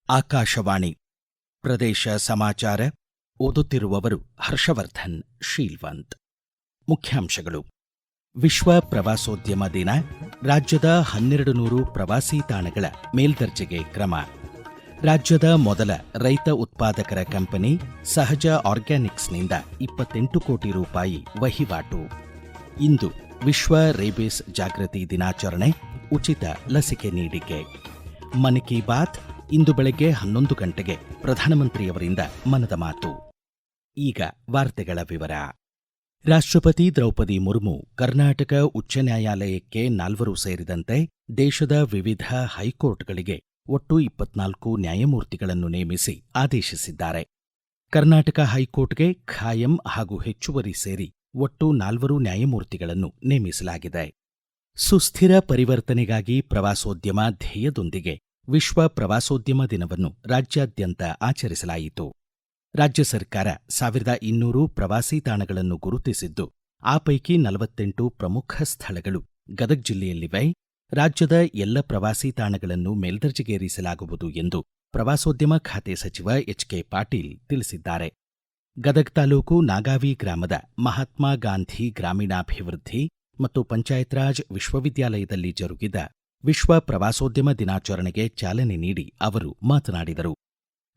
ಆಕಾಶವಾಣಿ ಪ್ರದೇಶ ಸಮಾಚಾರ ಓದುತ್ತಿರುವವರು ಹರ್ಷವರ್ಧನ್ ಶೀಲ್ವಂತ್. ಮುಖ್ಯಾಂಶಗಳು. ವಿಶ್ವ ಪ್ರವಾಸೋದ್ಯಮ ದಿನ, ರಾಜ್ಯದ 1200 ಪ್ರವಾಸಿ ತಾಣಗಳ ಮೇಲ್ದರ್ಜೆಗೆ ಕ್ರಮ. ರಾಜ್ಯದ ಮೊದಲ ರೈತ ಉತ್ಪಾದಕರ ಕಂಪನಿ ಸಹಜ ಆರ್ಗ್ಯಾನಿಕ್ಸ್ನಿಂದ 28 ಕೋಟಿ ರೂಪಾಯಿ ವಹಿವಾಟು. ಇಂದು ವಿಶ್ವ ರೇಬಿಸ್ ಜಾಗೃತಿ ದಿನಾಚರಣೆ, ಉಚಿತ ಲಸಿಕೆ ನೀಡಿಕೆ. ಮನ್ ಕಿ ಬಾತ್ ಇಂದು ಬೆಳಗ್ಗೆ 11 ಗಂಟೆಗೆ ಪ್ರಧಾನಮಂತ್ರಿಯವರಿಂದ ಮನದ ಮಾತು. ಈಗ ವಾರ್ತೆಗಳ ವಿವರ. ರಾಷ್ಟ್ರಪತಿ ದ್ರೌಪದಿ ಮುರ್ಮು ಕರ್ನಾಟಕ ಉಚ್ಚ ನ್ಯಾಯಾಲಯಕ್ಕೆ 4 ಸೇರಿದಂತೆ ದೇಶದ ವಿವಿಧ ಹೈಕೋರ್ಟ್ಗಳಿಗೆ ಒಟ್ಟು 24 ನ್ಯಾಯಮೂರ್ತಿಗಳನ್ನು ನೇಮಿಸಿ ಆದೇಶಿಸಿದ್ದಾರೆ. ಕರ್ನಾಟಕ ಹೈಕೋರ್ಟ್ಗೆ ಖಾಯಂ ಹಾಗೂ ಹೆಚ್ಚುವರಿ ಸೇರಿ ಒಟ್ಟು 4 ನ್ಯಾಯಮೂರ್ತಿಗಳನ್ನು ನೇಮಿಸಲಾಗಿದೆ. ಸುಸ್ಥಿರ ಪರಿವರ್ತನೆಗಾಗಿ ಪ್ರವಾಸೋದ್ಯಮ ಧ್ಯೇಯದೊಂದಿಗೆ ವಿಶ್ವ ಪ್ರವಾಸೋದ್ಯಮ ದಿನವನ್ನು ರಾಜ್ಯಾದ್ಯಂತ ಆಚರಿಸಲಾಯಿತು. ರಾಜ್ಯ ಸರ್ಕಾರ 1200 ಪ್ರವಾಸಿ ತಾಣಗಳನ್ನು ಗುರುತಿಸಿದ್ದು, ಆ ಪೈಕಿ 48 ಪ್ರಮುಖ ಸ್ಥಳಗಳು ಗದಗ ಜಿಲ್ಲೆಯಲ್ಲಿವೆ. ರಾಜ್ಯದ ಎಲ್ಲ ಪ್ರವಾಸಿ ತಾಣಗಳನ್ನು ಮೇಲ್ದರ್ಜೆಗೇರಿಸಲಾಗುವುದು ಎಂದು ಪ್ರವಾಸೋದ್ಯಮ ಖಾತೆ ಸಚಿವ ಎಚ್.ಕೆ. ಪಾಟೀಲ್ ತಿಳಿಸಿದ್ದಾರೆ. ಗದಗ ತಾಲೂಕು ನಾಗಾವಿ ಗ್ರಾಮದ ಮಹಾತ್ಮ ಗಾಂಧಿ ಗ್ರಾಮೀಣಾಭಿವೃದ್ಧಿ ಮತ್ತು ಪಂಚಾಯತ್ ರಾಜ್ ವಿಶ್ವವಿದ್ಯಾಲಯದಲ್ಲಿ ಜರುಗಿದ ವಿಶ್ವ ಪ್ರವಾಸೋದ್ಯಮ ದಿನಾಚರಣೆಗೆ ಚಾಲನೆ ನೀಡಿ ಅವರು ಮಾತನಾಡಿದರು.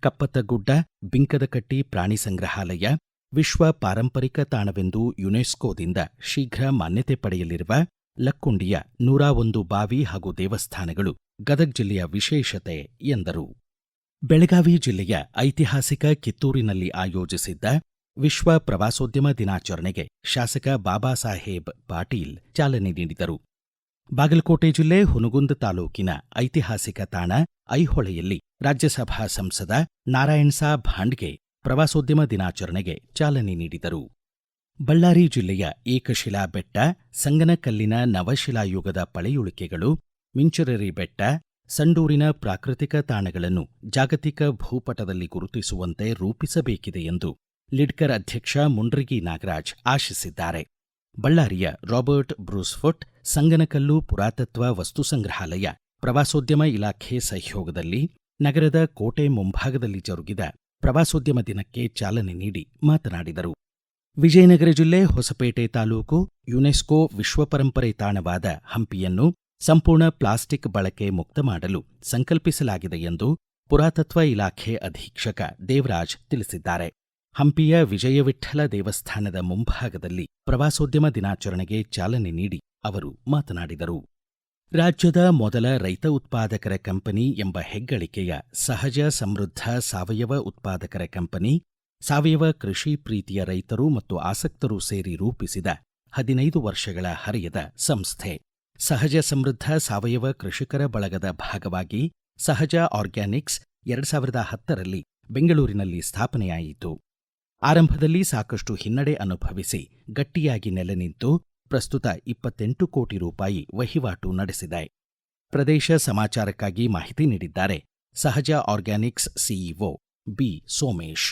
ಕಪ್ಪತ್ತಗುಡ್ಡ ಬಿಂಕದಕಟ್ಟಿ ಪ್ರಾಣಿ ಸಂಗ್ರಹಾಲಯ ವಿಶ್ವ ಪಾರಂಪರಿಕ ತಾಣವೆಂದು ಯುನೆಸ್ಕೋದಿಂದ ಶೀಘ್ರ ಮಾನ್ಯತೆ ಪಡೆಯಲಿರುವ ಲಕ್ಕುಂಡಿಯ 101 ಬಾವಿ ಹಾಗೂ ದೇವಸ್ಥಾನಗಳು ಗದಗ ಜಿಲ್ಲೆಯ ವಿಶೇಷತೆ ಎಂದರು. ಬೆಳಗಾವಿ ಜಿಲ್ಲೆಯ ಐತಿಹಾಸಿಕ ಕಿತ್ತೂರಿನಲ್ಲಿ ಆಯೋಜಿಸಿದ್ದ ವಿಶ್ವ ಪ್ರವಾಸೋದ್ಯಮ ದಿನಾಚರಣೆಗೆ ಶಾಸಕ ಬಾಬಾ ಸಾಹೇಬ್ ಪಾಟೀಲ್ ಚಾಲನೆ ನೀಡಿದರು. ಬಾಗಲಕೋಟೆ ಜಿಲ್ಲೆ ಹುನಗುಂದ ತಾಲೂಕಿನ ಐತಿಹಾಸಿಕ ತಾಣ ಐಹೊಳೆಯಲ್ಲಿ ರಾಜ್ಯಸಭಾ ಸಂಸದ ನಾರಾಯಣ ಸಾಬ್ ಭಾಂಡ್ಗೆ ಪ್ರವಾಸೋದ್ಯಮ ದಿನಾಚರಣೆಗೆ ಚಾಲನೆ ನೀಡಿದರು. ಬಳ್ಳಾರಿ ಜಿಲ್ಲೆಯ ಏಕಶಿಲಾ ಬೆಟ್ಟ, ಸಂಗನಕಲ್ಲಿನ ನವಶಿಲಾಯುಗದ ಪಳೆಯುಳಿಕೆಗಳು, ಮಿಂಚರರಿ ಬೆಟ್ಟ, ಸಂಡೂರಿನ ಪ್ರಾಕೃತಿಕ ತಾಣಗಳನ್ನು ಜಾಗತಿಕ ಭೂಪಟದಲ್ಲಿ ಗುರುತಿಸುವಂತೆ ರೂಪಿಸಬೇಕಿದೆ ಎಂದು ಲಿಡ್ಕರ್ ಅಧ್ಯಕ್ಷ ಮುಂಡ್ರಿಗಿ ನಾಗರಾಜ್ ಆಶಿಸಿದ್ದಾರೆ. ಬಳ್ಳಾರಿಯ ರಾಬರ್ಟ್ ಬ್ರೂಸ್ಫುಟ್ ಸಂಗನಕಲ್ಲು ಪುರಾತತ್ವ ವಸ್ತು ಸಂಗ್ರಹಾಲಯ ಪ್ರವಾಸೋದ್ಯಮ ಇಲಾಖೆ ಸಹಯೋಗದಲ್ಲಿ ನಗರದ ಕೋಟೆ ಮುಂಭಾಗದಲ್ಲಿ ಜರುಗಿದ ಪ್ರವಾಸೋದ್ಯಮ ದಿನಕ್ಕೆ ಚಾಲನೆ ನೀಡಿ ಮಾತನಾಡಿದರು. ವಿಜಯನಗರ ಜಿಲ್ಲೆ ಹೊಸಪೇಟೆ ತಾಲೂಕು ಯುನೆಸ್ಕೋ ವಿಶ್ವ ಪರಂಪರೆ ತಾಣವಾದ ಹಂಪಿಯನ್ನು ಸಂಪೂರ್ಣ ಪ್ಲಾಸ್ಟಿಕ್ ಬಳಕೆ ಮುಕ್ತ ಮಾಡಲು ಸಂಕಲ್ಪಿಸಲಾಗಿದೆ ಎಂದು ಪುರಾತತ್ವ ಇಲಾಖೆ ಅಧೀಕ್ಷಕ ದೇವರಾಜ್ ತಿಳಿಸಿದ್ದಾರೆ. ಹಂಪಿಯ ವಿಜಯವಿಠ್ಠಲ ದೇವಸ್ಥಾನದ ಮುಂಭಾಗದಲ್ಲಿ ಪ್ರವಾಸೋದ್ಯಮ ದಿನಾಚರಣೆಗೆ ಚಾಲನೆ ನೀಡಿ ಅವರು ಮಾತನಾಡಿದರು. ರಾಜ್ಯದ ಮೊದಲ ರೈತ ಉತ್ಪಾದಕರ ಕಂಪನಿ ಎಂಬ ಹೆಗ್ಗಳಿಕೆಯ ಸಹಜ ಸಮೃದ್ಧ ಸಾವಯವ ಉತ್ಪಾದಕರ ಕಂಪನಿ, ಸಾವಯವ ಕೃಷಿ ಪ್ರೀತಿಯ ರೈತರು ಮತ್ತು ಆಸಕ್ತರು ಸೇರಿ ರೂಪಿಸಿದ 15 ವರ್ಷಗಳ ಹರೆಯದ ಸಂಸ್ಥೆ. ಸಹಜ ಸಮೃದ್ಧ ಸಾವಯವ ಕೃಷಿಕರ ಬಳಗದ ಭಾಗವಾಗಿ ಸಹಜ ಆರ್ಗ್ಯಾನಿಕ್ಸ್ 2010ರಲ್ಲಿ ಬೆಂಗಳೂರಿನಲ್ಲಿ ಸ್ಥಾಪನೆಯಾಯಿತು. ಆರಂಭದಲ್ಲಿ ಸಾಕಷ್ಟು ಹಿನ್ನಡೆ ಅನುಭವಿಸಿ ಗಟ್ಟಿಯಾಗಿ ನೆಲೆ ನಿಂತು ಪ್ರಸ್ತುತ 28 ಕೋಟಿ ರೂಪಾಯಿ ವಹಿವಾಟು ನಡೆಸಿದೆ. ಪ್ರದೇಶ ಸಮಾಚಾರಕ್ಕಾಗಿ ಮಾಹಿತಿ ನೀಡಿದ್ದಾರೆ ಸಹಜ ಆರ್ಗ್ಯಾನಿಕ್ಸ್ ಸಿಇಒ ಬಿ ಸೋಮೇಶ್.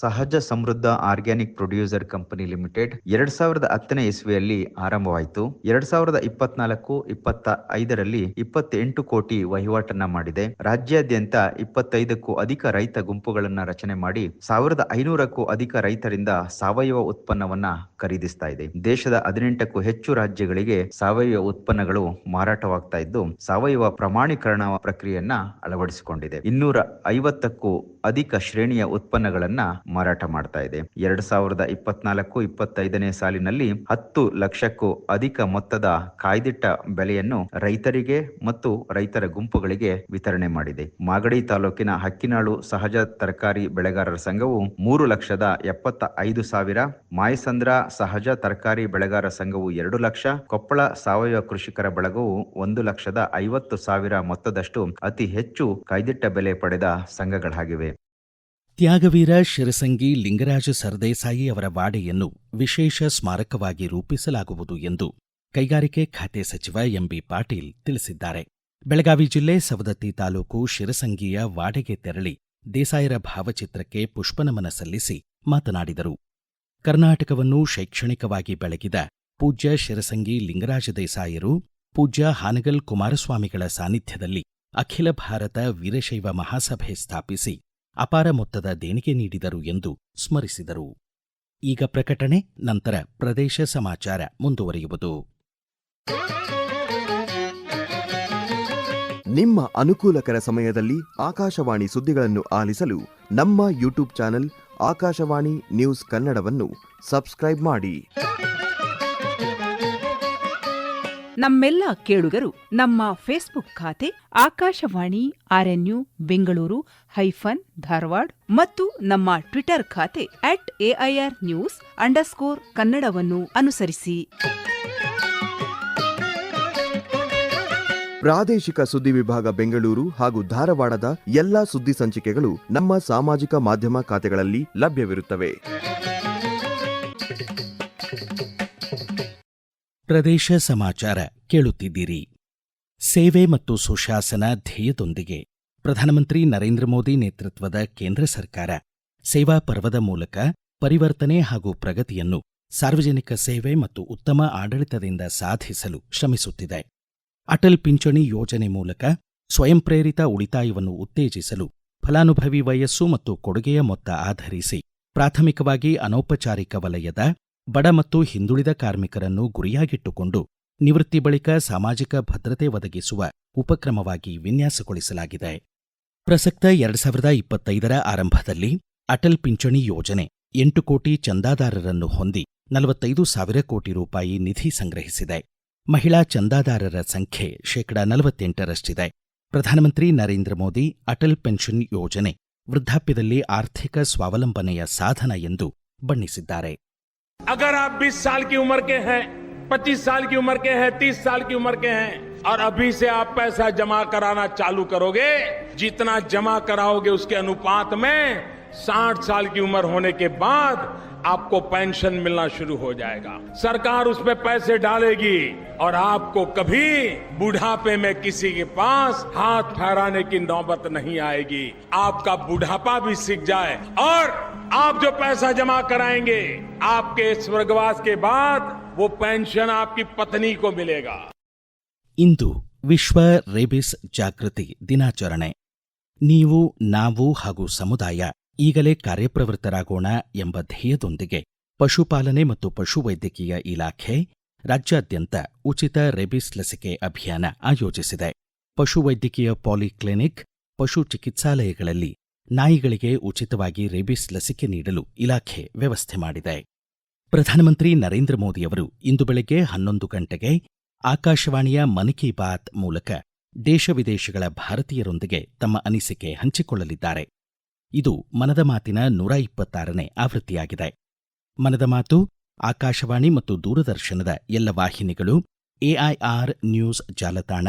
ಸಹಜ ಸಮೃದ್ಧ ಆರ್ಗ್ಯಾನಿಕ್ ಪ್ರೊಡ್ಯೂಸರ್ ಕಂಪನಿ ಲಿಮಿಟೆಡ್ 2010ನೇ ಇಸ್ವಿಯಲ್ಲಿ ಆರಂಭವಾಯಿತು. 2024-25ರಲ್ಲಿ 28 ಕೋಟಿ ವಹಿವಾಟನ್ನ ಮಾಡಿದೆ. ರಾಜ್ಯಾದ್ಯಂತ 25ಕ್ಕೂ ಅಧಿಕ ರೈತ ಗುಂಪುಗಳನ್ನ ರಚನೆ ಮಾಡಿ 1500ಕ್ಕೂ ಅಧಿಕ ರೈತರಿಂದ ಸಾವಯವ ಉತ್ಪನ್ನವನ್ನ ಖರೀದಿಸ್ತಾ ಇದೆ. ದೇಶದ 18ಕ್ಕೂ ಹೆಚ್ಚು ರಾಜ್ಯಗಳಿಗೆ ಸಾವಯವ ಉತ್ಪನ್ನಗಳು ಮಾರಾಟವಾಗ್ತಾ ಇದ್ದು, ಸಾವಯವ ಪ್ರಮಾಣೀಕರಣ ಪ್ರಕ್ರಿಯೆಯನ್ನ ಅಳವಡಿಸಿಕೊಂಡಿದೆ. 250ಕ್ಕೂ ಅಧಿಕ ಶ್ರೇಣಿಯ ಉತ್ಪನ್ನಗಳನ್ನ ಮಾರಾಟ ಮಾಡ್ತಾ ಇದೆ. 2024-25ನೇ ಸಾಲಿನಲ್ಲಿ 10 ಲಕ್ಷಕ್ಕೂ ಅಧಿಕ ಮೊತ್ತದ ಕಾಯ್ದಿಟ್ಟ ಬೆಲೆಯನ್ನು ರೈತರಿಗೆ ಮತ್ತು ರೈತರ ಗುಂಪುಗಳಿಗೆ ವಿತರಣೆ ಮಾಡಿದೆ. ಮಾಗಡಿ ತಾಲೂಕಿನ ಹಕ್ಕಿನಾಳು ಸಹಜ ತರಕಾರಿ ಬೆಳೆಗಾರರ ಸಂಘವು 3,75,000, ಮಾಯಸಂದ್ರ ಸಹಜ ತರಕಾರಿ ಬೆಳೆಗಾರರ ಸಂಘವು 2 ಲಕ್ಷ, ಕೊಪ್ಪಳ ಸಾವಯವ ಕೃಷಿಕರ ಬಳಗವು 1,50,000 ಮೊತ್ತದಷ್ಟು ಅತಿ ಹೆಚ್ಚು ಕಾಯ್ದಿಟ್ಟ ಬೆಲೆ ಪಡೆದ ಸಂಘಗಳಾಗಿವೆ. ತ್ಯಾಗವೀರ ಶಿರಸಂಗಿ ಲಿಂಗರಾಜ ಸರ್ದೇಸಾಯಿ ಅವರ ವಾಡೆಯನ್ನು ವಿಶೇಷ ಸ್ಮಾರಕವಾಗಿ ರೂಪಿಸಲಾಗುವುದು ಎಂದು ಕೈಗಾರಿಕೆ ಖಾತೆ ಸಚಿವ ಎಂಬಿ ಪಾಟೀಲ್ ತಿಳಿಸಿದ್ದಾರೆ. ಬೆಳಗಾವಿ ಜಿಲ್ಲೆ ಸವದತ್ತಿ ತಾಲೂಕು ಶಿರಸಂಗಿಯ ವಾಡೆಗೆ ತೆರಳಿ ದೇಸಾಯರ ಭಾವಚಿತ್ರಕ್ಕೆ ಪುಷ್ಪನಮನ ಸಲ್ಲಿಸಿ ಮಾತನಾಡಿದರು. ಕರ್ನಾಟಕವನ್ನು ಶೈಕ್ಷಣಿಕವಾಗಿ ಬೆಳಗಿದ ಪೂಜ್ಯ ಶಿರಸಂಗಿ ಲಿಂಗರಾಜ ದೇಸಾಯರು ಪೂಜ್ಯ ಹಾನಗಲ್ ಕುಮಾರಸ್ವಾಮಿಗಳ ಸಾನ್ನಿಧ್ಯದಲ್ಲಿ ಅಖಿಲ ಭಾರತ ವೀರಶೈವ ಮಹಾಸಭೆ ಸ್ಥಾಪಿಸಿ ಅಪಾರ ಮೊತ್ತದ ದೇಣಿಗೆ ನೀಡಿದರು ಎಂದು ಸ್ಮರಿಸಿದರು. ಈಗ ಪ್ರಕಟಣೆ, ನಂತರ ಪ್ರದೇಶ ಸಮಾಚಾರ ಮುಂದುವರಿಯುವುದು. ನಿಮ್ಮ ಅನುಕೂಲಕರ ಸಮಯದಲ್ಲಿ ಆಕಾಶವಾಣಿ ಸುದ್ದಿಗಳನ್ನು ಆಲಿಸಲು ನಮ್ಮ ಯೂಟ್ಯೂಬ್ ಚಾನೆಲ್ ಆಕಾಶವಾಣಿ ನ್ಯೂಸ್ ಕನ್ನಡವನ್ನು ಸಬ್ಸ್ಕ್ರೈಬ್ ಮಾಡಿ. ನಮ್ಮೆಲ್ಲ ಕೇಳುಗರು ನಮ್ಮ ಫೇಸ್ಬುಕ್ ಖಾತೆ ಆಕಾಶವಾಣಿ ಆರ್ಎನ್ಯು ಬೆಂಗಳೂರು ಧಾರವಾಡ ಮತ್ತು ನಮ್ಮ ಟ್ವಿಟರ್ ಖಾತೆ @AIRnews_ಕನ್ನಡವನ್ನು ಅನುಸರಿಸಿ. ಪ್ರಾದೇಶಿಕ ಸುದ್ದಿ ವಿಭಾಗ ಬೆಂಗಳೂರು ಹಾಗೂ ಧಾರವಾಡದ ಎಲ್ಲಾ ಸುದ್ದಿ ಸಂಚಿಕೆಗಳು ನಮ್ಮ ಸಾಮಾಜಿಕ ಮಾಧ್ಯಮ ಖಾತೆಗಳಲ್ಲಿ ಲಭ್ಯವಿರುತ್ತವೆ. ಪ್ರದೇಶ ಸಮಾಚಾರ ಕೇಳುತ್ತಿದ್ದೀರಿ. ಸೇವೆ ಮತ್ತು ಸುಶಾಸನ ಧ್ಯೇಯದೊಂದಿಗೆ ಪ್ರಧಾನಮಂತ್ರಿ ನರೇಂದ್ರ ಮೋದಿ ನೇತೃತ್ವದ ಕೇಂದ್ರ ಸರ್ಕಾರ ಸೇವಾ ಪರ್ವದ ಮೂಲಕ ಪರಿವರ್ತನೆ ಹಾಗೂ ಪ್ರಗತಿಯನ್ನು ಸಾರ್ವಜನಿಕ ಸೇವೆ ಮತ್ತು ಉತ್ತಮ ಆಡಳಿತದಿಂದ ಸಾಧಿಸಲು ಶ್ರಮಿಸುತ್ತಿದೆ. ಅಟಲ್ ಪಿಂಚಣಿ ಯೋಜನೆ ಮೂಲಕ ಸ್ವಯಂ ಪ್ರೇರಿತ ಉಳಿತಾಯವನ್ನು ಉತ್ತೇಜಿಸಲು ಫಲಾನುಭವಿ ವಯಸ್ಸು ಮತ್ತು ಕೊಡುಗೆಯ ಮೊತ್ತ ಆಧರಿಸಿ ಪ್ರಾಥಮಿಕವಾಗಿ ಅನೌಪಚಾರಿಕ ವಲಯದ ಬಡ ಮತ್ತು ಹಿಂದುಳಿದ ಕಾರ್ಮಿಕರನ್ನು ಗುರಿಯಾಗಿಟ್ಟುಕೊಂಡು ನಿವೃತ್ತಿ ಬಳಿಕ ಸಾಮಾಜಿಕ ಭದ್ರತೆ ಒದಗಿಸುವ ಉಪಕ್ರಮವಾಗಿ ವಿನ್ಯಾಸಗೊಳಿಸಲಾಗಿದೆ. ಪ್ರಸಕ್ತ 2025ರ ಆರಂಭದಲ್ಲಿ ಅಟಲ್ ಪಿಂಚಣಿ ಯೋಜನೆ 8 ಕೋಟಿ ಚಂದಾದಾರರನ್ನು ಹೊಂದಿ 45,000 ಕೋಟಿ ರೂಪಾಯಿ ನಿಧಿ ಸಂಗ್ರಹಿಸಿದೆ. ಮಹಿಳಾ ಚಂದಾದಾರರ ಸಂಖ್ಯೆ 48%ರಷ್ಟಿದೆ. ಪ್ರಧಾನಮಂತ್ರಿ ನರೇಂದ್ರ ಮೋದಿ ಅಟಲ್ ಪೆನ್ಷನ್ ಯೋಜನೆ ವೃದ್ಧಾಪ್ಯದಲ್ಲಿ ಆರ್ಥಿಕ ಸ್ವಾವಲಂಬನೆಯ ಸಾಧನ ಎಂದು ಬಣ್ಣಿಸಿದ್ದಾರೆ. अगर आप 20 साल की उम्र के हैं, 25 साल की उम्र के हैं, 30 साल की उम्र के हैं और अभी से आप पैसा जमा कराना चालू करोगे, जितना जमा कराओगे उसके अनुपात में 60 साल की उम्र होने के बाद आपको पेंशन मिलना शुरू हो जाएगा. सरकार उसमें पैसे डालेगी और आपको कभी बुढ़ापे में किसी के पास हाथ फहराने की नौबत नहीं आएगी. आपका बुढ़ापा भी सीख जाए और आप जो पैसा जमा कराएंगे आपके स्वर्गवास के बाद वो पेंशन आपकी पत्नी को मिलेगा. ಇಂದು ವಿಶ್ವ ರೇಬಿಸ್ ಜಾಗೃತಿ ದಿನಾಚರಣೆ. ನೀವು, ನಾವು ಹಾಗೂ ಸಮುದಾಯ ಈಗಲೇ ಕಾರ್ಯಪ್ರವೃತ್ತರಾಗೋಣ ಎಂಬ ಧ್ಯೇಯದೊಂದಿಗೆ ಪಶುಪಾಲನೆ ಮತ್ತು ಪಶುವೈದ್ಯಕೀಯ ಇಲಾಖೆ ರಾಜ್ಯಾದ್ಯಂತ ಉಚಿತ ರೇಬಿಸ್ ಲಸಿಕೆ ಅಭಿಯಾನ ಆಯೋಜಿಸಿದೆ. ಪಶುವೈದ್ಯಕೀಯ ಪಾಲಿಕ್ಲಿನಿಕ್, ಪಶು ಚಿಕಿತ್ಸಾಲಯಗಳಲ್ಲಿ ನಾಯಿಗಳಿಗೆ ಉಚಿತವಾಗಿ ರೇಬಿಸ್ ಲಸಿಕೆ ನೀಡಲು ಇಲಾಖೆ ವ್ಯವಸ್ಥೆ ಮಾಡಿದೆ. ಪ್ರಧಾನಮಂತ್ರಿ ನರೇಂದ್ರ ಮೋದಿಯವರು ಇಂದು ಬೆಳಗ್ಗೆ 11 ಗಂಟೆಗೆ ಆಕಾಶವಾಣಿಯ ಮನ್ ಕಿ ಬಾತ್ ಮೂಲಕ ದೇಶ ವಿದೇಶಗಳ ಭಾರತೀಯರೊಂದಿಗೆ ತಮ್ಮ ಅನಿಸಿಕೆ ಹಂಚಿಕೊಳ್ಳಲಿದ್ದಾರೆ. ಇದು ಮನದ ಮಾತಿನ 126ನೇ ಆವೃತ್ತಿಯಾಗಿದೆ. ಮನದ ಮಾತು ಆಕಾಶವಾಣಿ ಮತ್ತು ದೂರದರ್ಶನದ ಎಲ್ಲ ವಾಹಿನಿಗಳು, ಎಐಆರ್ ನ್ಯೂಸ್ ಜಾಲತಾಣ,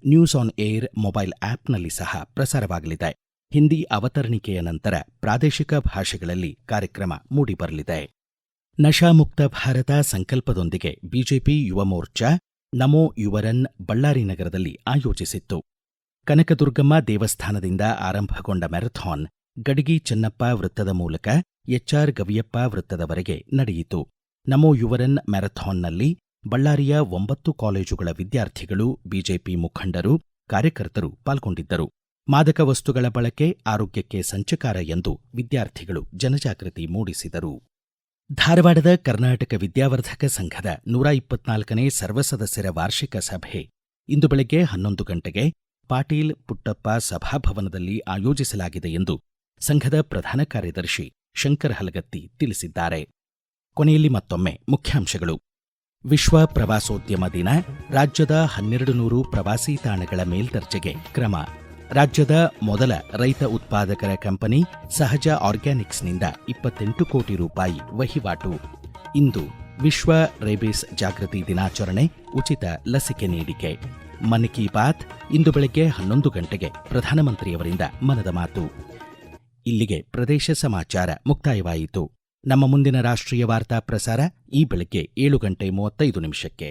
ನ್ಯೂಸ್ ಆನ್ ಏರ್ ಮೊಬೈಲ್ ಆಪ್ನಲ್ಲಿ ಸಹ ಪ್ರಸಾರವಾಗಲಿದೆ. ಹಿಂದಿ ಅವತರಣಿಕೆಯ ನಂತರ ಪ್ರಾದೇಶಿಕ ಭಾಷೆಗಳಲ್ಲಿ ಕಾರ್ಯಕ್ರಮ ಮೂಡಿಬರಲಿದೆ. ನಶಾಮುಕ್ತ ಭಾರತ ಸಂಕಲ್ಪದೊಂದಿಗೆ ಬಿಜೆಪಿ ಯುವ ಮೋರ್ಚಾ ನಮೋ ಯುವರನ್ ಬಳ್ಳಾರಿ ನಗರದಲ್ಲಿ ಆಯೋಜಿಸಿತ್ತು. ಕನಕದುರ್ಗಮ್ಮ ದೇವಸ್ಥಾನದಿಂದ ಆರಂಭಗೊಂಡ ಮ್ಯಾರಥಾನ್ ಗಡಗಿ ಚೆನ್ನಪ್ಪ ವೃತ್ತದ ಮೂಲಕ ಎಚ್ಆರ್ ಗವಿಯಪ್ಪ ವೃತ್ತದವರೆಗೆ ನಡೆಯಿತು. ನಮೋ ಯುವರನ್ ಮ್ಯಾರಥಾನ್ನಲ್ಲಿ ಬಳ್ಳಾರಿಯ 9 ಕಾಲೇಜುಗಳ ವಿದ್ಯಾರ್ಥಿಗಳು, ಬಿಜೆಪಿ ಮುಖಂಡರು, ಕಾರ್ಯಕರ್ತರು ಪಾಲ್ಗೊಂಡಿದ್ದರು. ಮಾದಕ ವಸ್ತುಗಳ ಬಳಕೆ ಆರೋಗ್ಯಕ್ಕೆ ಸಂಚಕಾರ ಎಂದು ವಿದ್ಯಾರ್ಥಿಗಳು ಜನಜಾಗೃತಿ ಮೂಡಿಸಿದರು. ಧಾರವಾಡದ ಕರ್ನಾಟಕ ವಿದ್ಯಾವರ್ಧಕ ಸಂಘದ 124ನೇ ಸರ್ವಸದಸ್ಯರ ವಾರ್ಷಿಕ ಸಭೆ ಇಂದು ಬೆಳಗ್ಗೆ 11 ಗಂಟೆಗೆ ಪಾಟೀಲ್ ಪುಟ್ಟಪ್ಪ ಸಭಾಭವನದಲ್ಲಿ ಆಯೋಜಿಸಲಾಗಿದೆ ಎಂದು ಸಂಘದ ಪ್ರಧಾನ ಕಾರ್ಯದರ್ಶಿ ಶಂಕರ ಹಲಗತ್ತಿ ತಿಳಿಸಿದ್ದಾರೆ. ಕೊನೆಯಲ್ಲಿ ಮತ್ತೊಮ್ಮೆ ಮುಖ್ಯಾಂಶಗಳು. ವಿಶ್ವ ಪ್ರವಾಸೋದ್ಯಮ ದಿನ, ರಾಜ್ಯದ 1200 ಪ್ರವಾಸಿ ತಾಣಗಳ ಮೇಲ್ದರ್ಜೆಗೆ ಕ್ರಮ. ರಾಜ್ಯದ ಮೊದಲ ರೈತ ಉತ್ಪಾದಕರ ಕಂಪನಿ ಸಹಜ ಆರ್ಗ್ಯಾನಿಕ್ಸ್ನಿಂದ 28 ಕೋಟಿ ರೂಪಾಯಿ ವಹಿವಾಟು. ಇಂದು ವಿಶ್ವ ರೇಬಿಸ್ ಜಾಗೃತಿ ದಿನಾಚರಣೆ, ಉಚಿತ ಲಸಿಕೆ ನೀಡಿಕೆ. ಮನ್ ಕಿ ಬಾತ್ ಇಂದು ಬೆಳಗ್ಗೆ 11 ಗಂಟೆಗೆ ಪ್ರಧಾನಮಂತ್ರಿಯವರಿಂದ ಮನದ ಮಾತು. ಇಲ್ಲಿಗೆ ಪ್ರದೇಶ ಸಮಾಚಾರ ಮುಕ್ತಾಯವಾಯಿತು. ನಮ್ಮ ಮುಂದಿನ ರಾಷ್ಟ್ರೀಯ ವಾರ್ತಾ ಪ್ರಸಾರ ಈ ಬೆಳಗ್ಗೆ 7:35 ನಿಮಿಷಕ್ಕೆ.